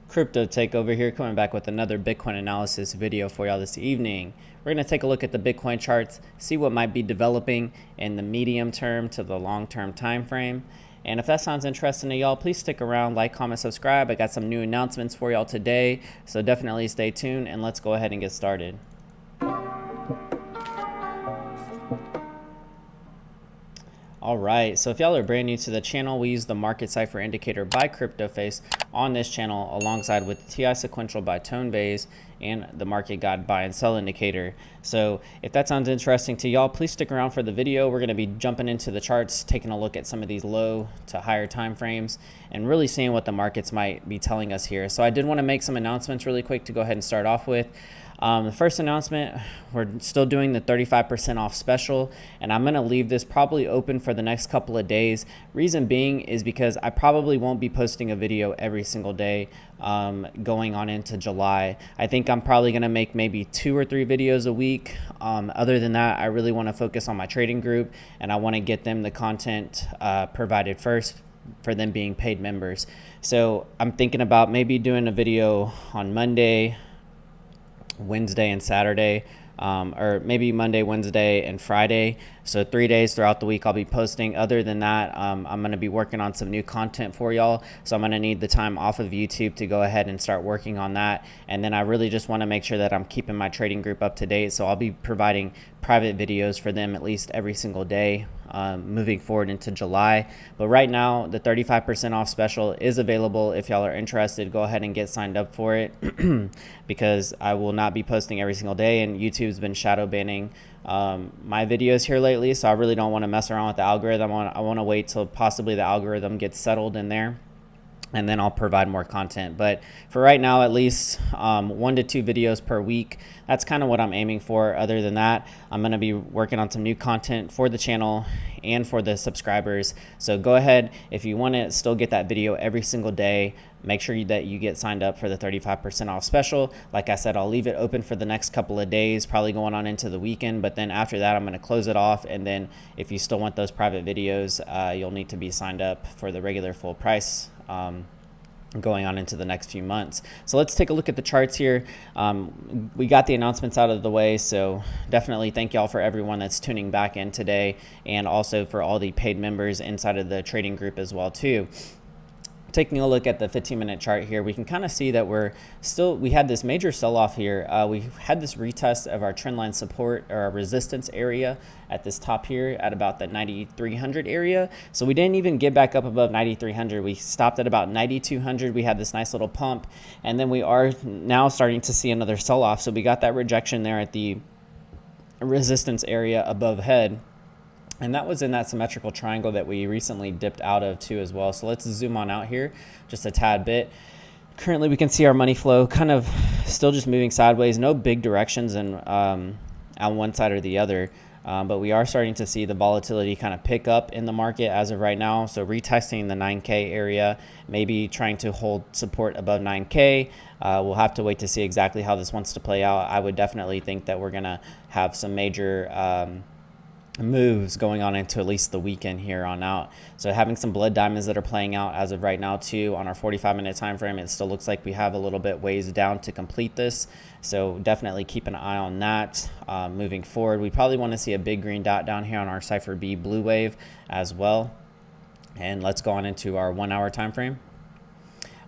Crypto Takeover here, coming back with another Bitcoin analysis video for y'all this evening. We're going to take a look at the Bitcoin charts, see what might be developing in the medium term to the long term time frame. And if that sounds interesting to y'all, please stick around, like, comment, subscribe. I got some new announcements for y'all today, so definitely stay tuned and let's go ahead and get started. Alright, so if y'all are brand new to the channel, we use the Market Cipher Indicator by CryptoFace on this channel alongside with the TI Sequential by Tonebase and the Market Guide Buy and Sell Indicator. So if that sounds interesting to y'all, please stick around for the video. We're going to be jumping into the charts, taking a look at some of these low to higher time frames and really seeing what the markets might be telling us here. So I did want to make some announcements really quick to go ahead and start off with. The first announcement, we're still doing the 35% off special, and I'm going to leave this probably open for the next couple of days. Reason being is because I probably won't be posting a video every single day going on into July. I think I'm probably going to make maybe 2 or 3 videos a week. Other than that, I really want to focus on my trading group, and I want to get them the content provided first for them being paid members. So I'm thinking about maybe doing a video on Monday, Wednesday and Saturday, or maybe Monday, Wednesday, and Friday. So 3 days throughout the week I'll be posting. Other than that, I'm going to be working on some new content for y'all. So I'm going to need the time off of YouTube to go ahead and start working on that. And then I really just want to make sure that I'm keeping my trading group up to date. So I'll be providing private videos for them at least every single day moving forward into July. But right now, the 35% off special is available. If y'all are interested, go ahead and get signed up for it because I will not be posting every single day, and YouTube's been shadow banning my videos here lately, so I really don't want to mess around with the algorithm. I want to wait till possibly the algorithm gets settled in there, and then I'll provide more content. But for right now, at least 1 to 2 videos per week. That's kind of what I'm aiming for. Other than that, I'm going to be working on some new content for the channel and for the subscribers. So go ahead, if you want to still get that video every single day, make sure that you get signed up for the 35% off special. Like I said, I'll leave it open for the next couple of days, probably going on into the weekend. But then after that, I'm going to close it off. And then if you still want those private videos, you'll need to be signed up for the regular full price going on into the next few months. So let's take a look at the charts here. We got the announcements out of the way, so definitely thank y'all for everyone that's tuning back in today, and also for all the paid members inside of the trading group as well too. Taking a look at the 15-minute chart here, we can kind of see that we had this major sell-off here. We had this retest of our trendline support or our resistance area at this top here at about the 9,300 area. So we didn't even get back up above 9,300. We stopped at about 9,200. We had this nice little pump, and then we are now starting to see another sell-off. So we got that rejection there at the resistance area above head. And that was in that symmetrical triangle that we recently dipped out of too as well. So let's zoom on out here just a tad bit. Currently we can see our money flow kind of still just moving sideways, no big directions on one side or the other. But we are starting to see the volatility kind of pick up in the market as of right now. So retesting the 9K area, maybe trying to hold support above 9K. We'll have to wait to see exactly how this wants to play out. I would definitely think that we're going to have some major moves going on into at least the weekend here on out. So having some blood diamonds that are playing out as of right now too on our 45-minute time frame. It still looks like we have a little bit ways down to complete this, so definitely keep an eye on that moving forward. We probably want to see a big green dot down here on our Cipher B blue wave as well. And let's go on into our 1 hour time frame.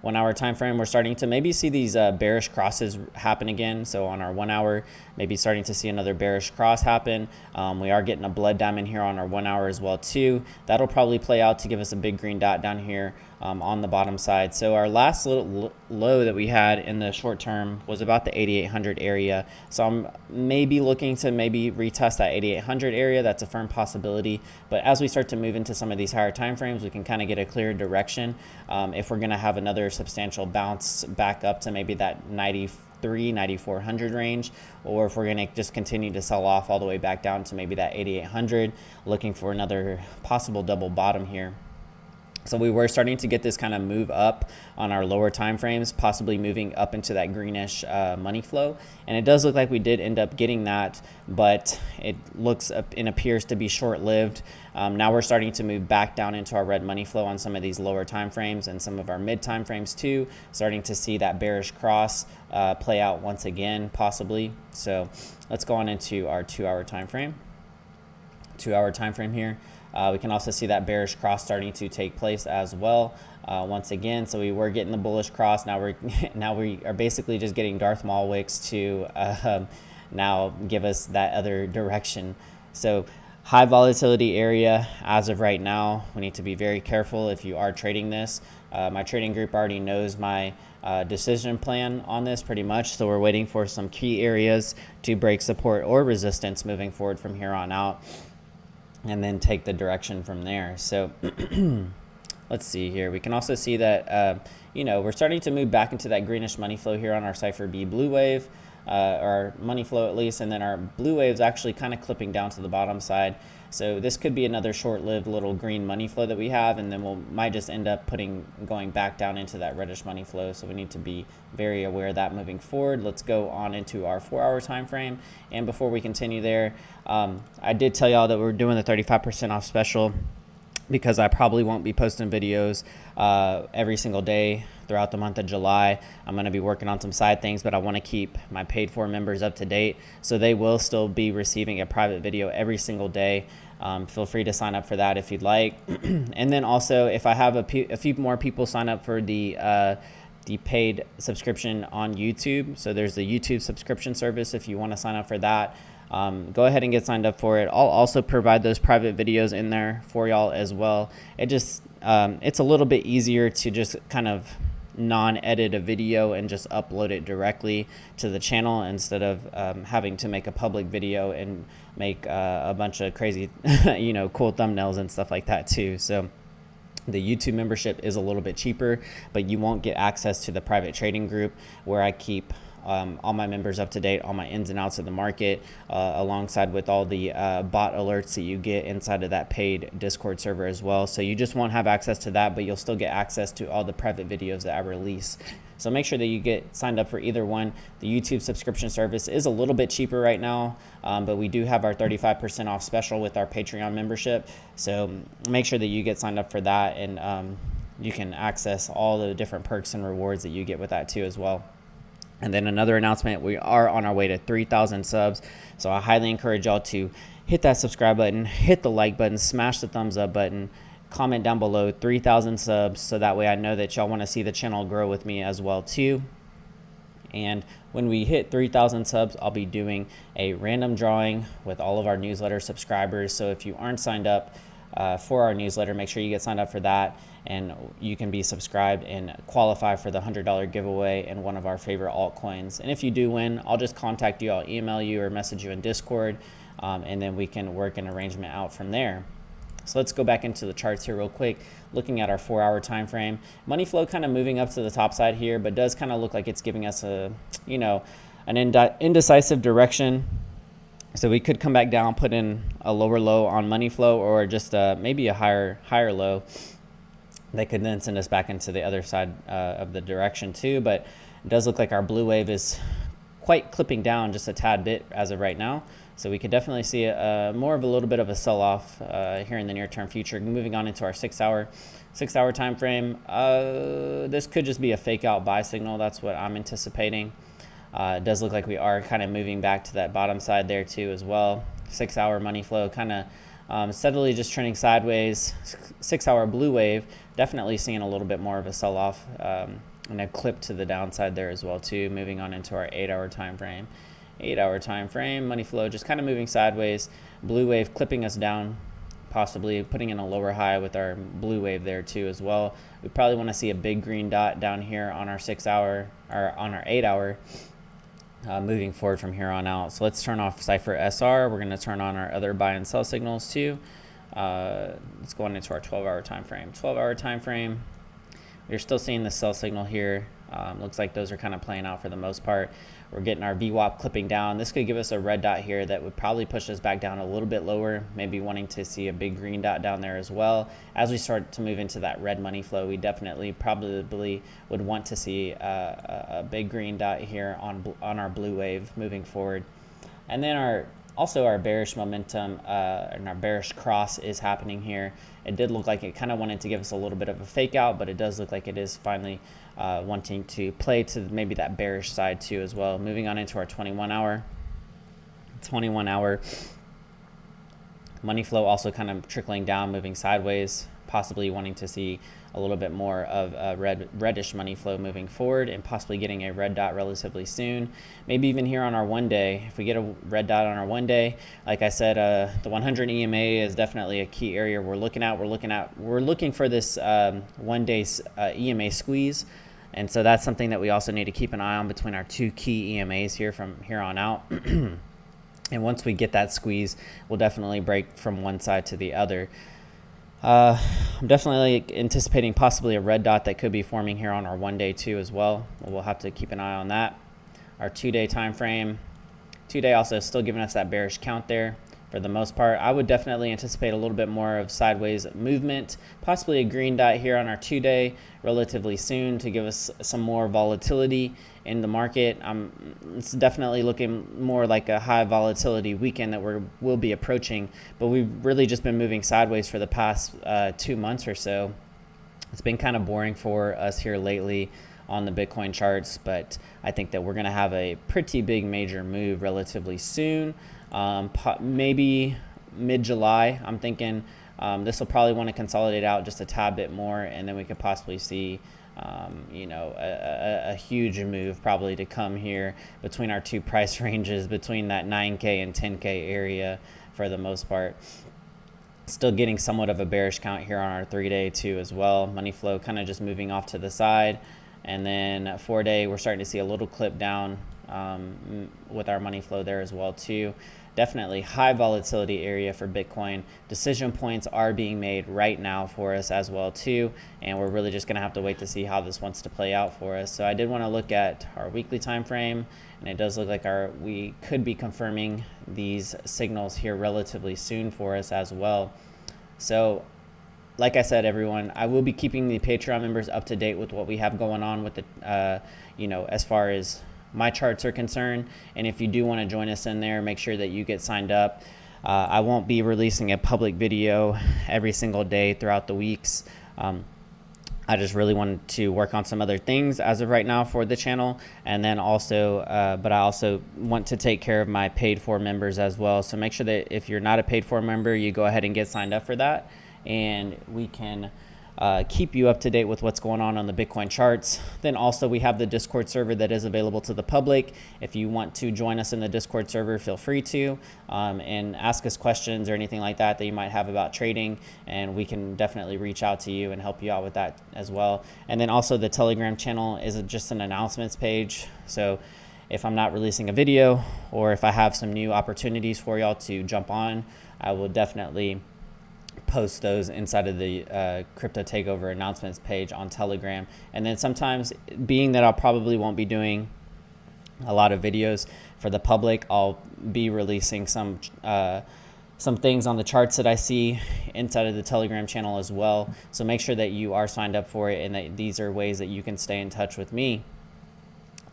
1 hour time frame, we're starting to maybe see these bearish crosses happen again. So on our 1 hour, maybe starting to see another bearish cross happen. We are getting a blood diamond here on our 1 hour as well too. That'll probably play out to give us a big green dot down here on the bottom side. So our last little low that we had in the short term was about the 8,800 area. So I'm maybe looking to maybe retest that 8,800 area. That's a firm possibility. But as we start to move into some of these higher time frames, we can kind of get a clear direction if we're going to have another substantial bounce back up to maybe that 9,400 range, or if we're going to just continue to sell off all the way back down to maybe that 8,800, looking for another possible double bottom here. So we were starting to get this kind of move up on our lower time frames, possibly moving up into that greenish money flow. And it does look like we did end up getting that, but it looks and appears to be short-lived. Now we're starting to move back down into our red money flow on some of these lower time frames and some of our mid time frames too. Starting to see that bearish cross play out once again, possibly. So let's go on into our 2-hour time frame. 2-hour time frame here. We can also see that bearish cross starting to take place as well once again. So we were getting the bullish cross. Now we are basically just getting Darth Maul wicks to now give us that other direction. So high volatility area as of right now. We need to be very careful if you are trading this. My trading group already knows my decision plan on this pretty much. So we're waiting for some key areas to break support or resistance moving forward from here on out, and then take the direction from there. So let's see here. We can also see that, we're starting to move back into that greenish money flow here on our Cypher B blue wave, or our money flow at least, and then our blue wave is actually kind of clipping down to the bottom side. So this could be another short-lived little green money flow that we have, and then might just end up going back down into that reddish money flow. So we need to be very aware of that moving forward. Let's go on into our 4-hour time frame. And before we continue there, I did tell y'all that we're doing the 35% off special, because I probably won't be posting videos every single day throughout the month of July. I'm going to be working on some side things, but I want to keep my paid for members up to date. So they will still be receiving a private video every single day. Feel free to sign up for that if you'd like. And then also, if I have a few more people sign up for the paid subscription on YouTube, so there's the YouTube subscription service if you want to sign up for that. Go ahead and get signed up for it. I'll also provide those private videos in there for y'all as well. It just it's a little bit easier to just kind of non-edit a video and just upload it directly to the channel instead of having to make a public video and make a bunch of crazy cool thumbnails and stuff like that too. So the YouTube membership is a little bit cheaper, but you won't get access to the private trading group where I keep all my members up to date, all my ins and outs of the market, alongside with all the bot alerts that you get inside of that paid Discord server as well. So you just won't have access to that, but you'll still get access to all the private videos that I release. So make sure that you get signed up for either one. The YouTube subscription service is a little bit cheaper right now, but we do have our 35% off special with our Patreon membership. So make sure that you get signed up for that, and you can access all the different perks and rewards that you get with that too as well. And then another announcement, we are on our way to 3,000 subs. So I highly encourage y'all to hit that subscribe button, hit the like button, smash the thumbs up button, comment down below 3,000 subs, so that way I know that y'all want to see the channel grow with me as well too. And when we hit 3,000 subs, I'll be doing a random drawing with all of our newsletter subscribers. So if you aren't signed up for our newsletter, make sure you get signed up for that, and you can be subscribed and qualify for the $100 giveaway in one of our favorite altcoins. And if you do win, I'll just contact you, I'll email you or message you in Discord, and then we can work an arrangement out from there. So let's go back into the charts here real quick, looking at our 4-hour time frame. Money flow kind of moving up to the top side here, but does kind of look like it's giving us an indecisive direction. So we could come back down, put in a lower low on money flow, or just maybe a higher low. They could then send us back into the other side of the direction too. But it does look like our blue wave is quite clipping down just a tad bit as of right now. So we could definitely see more of a little bit of a sell-off here in the near-term future. Moving on into our 6-hour time frame, this could just be a fake-out buy signal. That's what I'm anticipating. It does look like we are kind of moving back to that bottom side there too as well. 6-hour money flow kind of steadily just trending sideways. 6-hour blue wave definitely seeing a little bit more of a sell-off and a clip to the downside there as well too. Moving on into our 8-hour time frame. 8-hour time frame, money flow just kind of moving sideways. Blue wave clipping us down, possibly putting in a lower high with our blue wave there too as well. We probably want to see a big green dot down here on our 6-hour or on our 8-hour. Moving forward from here on out. So let's turn off Cypher SR. We're going to turn on our other buy and sell signals too. Let's go on into our 12-hour time frame. 12-hour time frame, we're still seeing the sell signal here Looks like those are kind of playing out for the most part. We're getting our VWAP clipping down. This could give us a red dot here that would probably push us back down a little bit lower, maybe wanting to see a big green dot down there as well. As we start to move into that red money flow, we definitely probably would want to see a big green dot here on our blue wave moving forward. And then also our bearish momentum and our bearish cross is happening here. It did look like it kind of wanted to give us a little bit of a fake out, but it does look like it is finally wanting to play to maybe that bearish side too as well. Moving on into our 21 hour money flow also kind of trickling down, moving sideways, possibly wanting to see a little bit more of a reddish money flow moving forward, and possibly getting a red dot relatively soon. Maybe even here on our 1 day, if we get a red dot on our 1 day, like I said, the 100 EMA is definitely a key area we're looking at. We're looking for this 1 day EMA squeeze, and so that's something that we also need to keep an eye on between our 2 key EMAs here from here on out. And once we get that squeeze, we'll definitely break from one side to the other. I'm definitely anticipating possibly a red dot that could be forming here on our 1 day too as well. We'll have to keep an eye on that. Our 2 day time frame, 2 day also still giving us that bearish count there for the most part. I would definitely anticipate a little bit more of sideways movement, possibly a green dot here on our 2 day relatively soon to give us some more volatility in the market. It's definitely looking more like a high volatility weekend that we'll be approaching, but we've really just been moving sideways for the past 2 months or so. It's been kind of boring for us here lately on the Bitcoin charts, but I think that we're going to have a pretty big major move relatively soon. Maybe mid-July. I'm thinking this will probably want to consolidate out just a tad bit more, and then we could possibly see a huge move probably to come here between our 2 price ranges, between that 9K and 10K area for the most part. Still getting somewhat of a bearish count here on our 3 day too as well. Money flow kind of just moving off to the side. And then 4 day, we're starting to see a little clip down with our money flow there as well too. Definitely high volatility area for Bitcoin. Decision points are being made right now for us as well too, and we're really just going to have to wait to see how this wants to play out for us. So I did want to look at our weekly time frame, and it does look like we could be confirming these signals here relatively soon for us as well. So like I said, everyone, I will be keeping the Patreon members up to date with what we have going on with the as far as my charts are concerned. And if you do want to join us in there, make sure that you get signed up. I won't be releasing a public video every single day throughout the weeks. I just really wanted to work on some other things as of right now for the channel, and then also but I also want to take care of my paid for members as well. So make sure that if you're not a paid for member, you go ahead and get signed up for that, and we can keep you up to date with what's going on the Bitcoin charts. Then also we have the Discord server that is available to the public. If you want to join us in the Discord server, feel free to and ask us questions or anything like that you might have about trading, and we can definitely reach out to you and help you out with that as well. And then also the Telegram channel is just an announcements page. So if I'm not releasing a video, or if I have some new opportunities for y'all to jump on, I will definitely post those inside of the Crypto Takeover announcements page on Telegram. And then sometimes, being that I probably won't be doing a lot of videos for the public, I'll be releasing some things on the charts that I see inside of the Telegram channel as well. So make sure that you are signed up for it, and that these are ways that you can stay in touch with me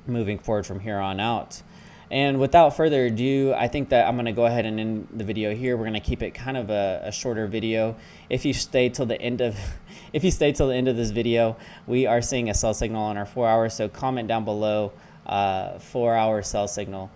moving forward from here on out. And without further ado, I think that I'm going to go ahead and end the video here. We're going to keep it kind of a shorter video. If you stay till the end of this video, we are seeing a sell signal on our 4 hours. So comment down below 4-hour sell signal.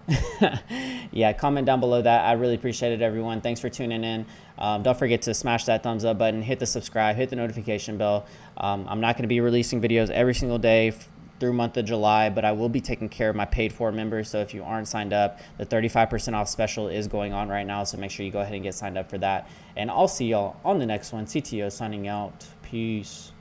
Yeah, comment down below that. I really appreciate it, everyone. Thanks for tuning in. Don't forget to smash that thumbs up button, hit the subscribe, hit the notification bell. I'm not going to be releasing videos every single day through month of July, but I will be taking care of my paid for members. So if you aren't signed up, the 35% off special is going on right now. So make sure you go ahead and get signed up for that. And I'll see y'all on the next one. CTO signing out. Peace.